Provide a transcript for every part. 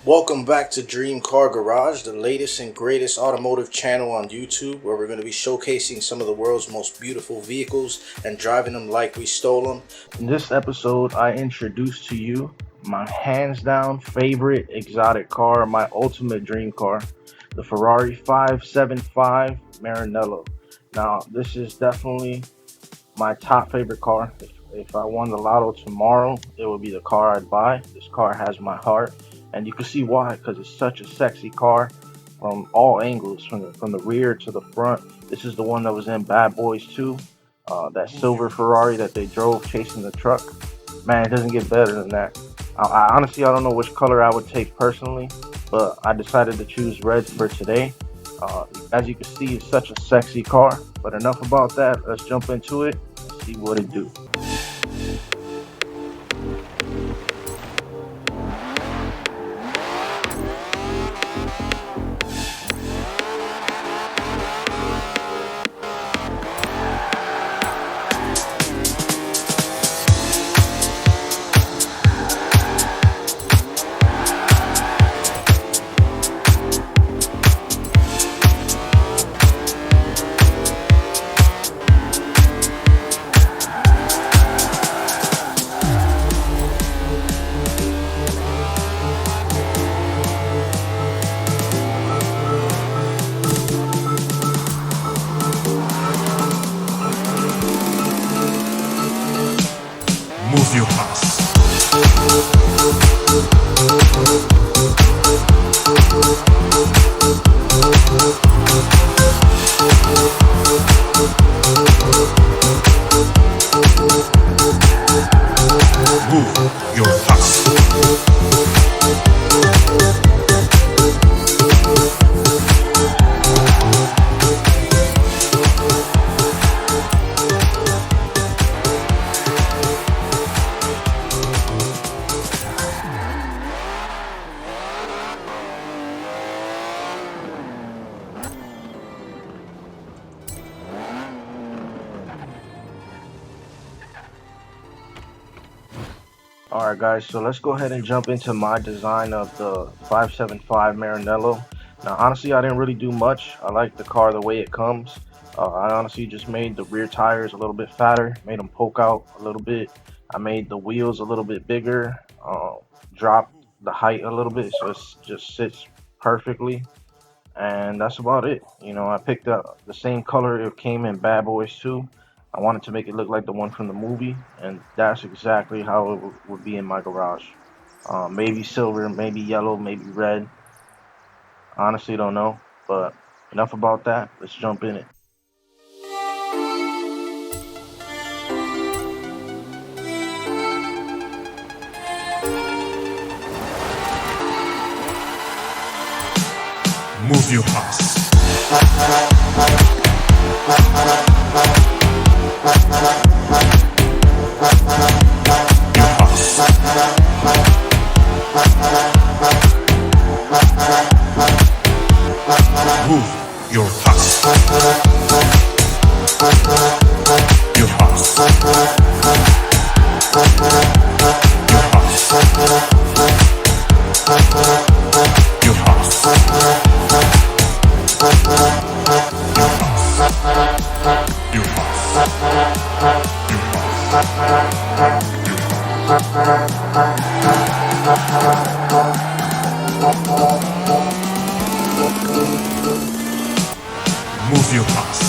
Welcome back to Dream Car Garage, the latest and greatest automotive channel on YouTube, where we're going to be showcasing some of the world's most beautiful vehicles and driving them like we stole them. In this episode, I introduce to you my hands down favorite exotic car, my ultimate dream car, the Ferrari 575 Maranello. Now, this is definitely my top favorite car. If I won the lotto tomorrow, it would be the car I'd buy. This car has my heart, and you can see why, because it's such a sexy car from all angles, from the rear to the front. This is the one that was in Bad Boys 2, that silver Ferrari that they drove chasing the truck. Man, it doesn't get better than that. I honestly, I don't know which color I would take personally, but I decided to choose red for today. As you can see, it's such a sexy car. But enough about that. Let's jump into it and see what it do. Move your house. Move your house. Alright guys, so let's go ahead and jump into my design of the 575 Maranello. Now honestly, I didn't really do much. I like the car the way it comes. I honestly just made the rear tires a little bit fatter, made them poke out a little bit. I made the wheels a little bit bigger, dropped the height a little bit so it just sits perfectly. And that's about it. You know, I picked up the same color it came in Bad Boys 2. I wanted to make it look like the one from the movie, and that's exactly how it would be in my garage. Maybe silver, maybe yellow, maybe red. Honestly, don't know. But enough about that. Let's jump in it. Move your house. Your house. Move your house. Your house. Your house. Your house. Your Move your house.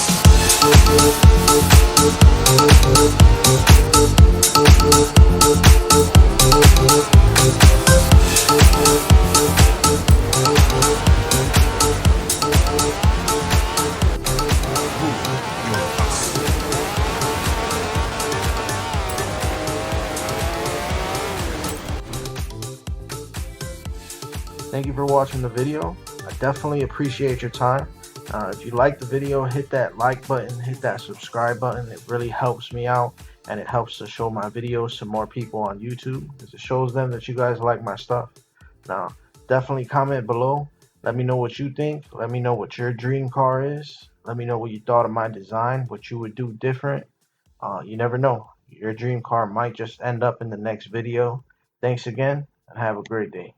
Thank you for watching the video. I definitely appreciate your time. If you like the video, hit that like button, hit that subscribe button. It really helps me out, and it helps to show my videos to more people on YouTube, because it shows them that you guys like my stuff. Now, definitely comment below. Let me know what you think. Let me know what your dream car is. Let me know what you thought of my design, what you would do different. You never know. Your dream car might just end up in the next video. Thanks again, and have a great day.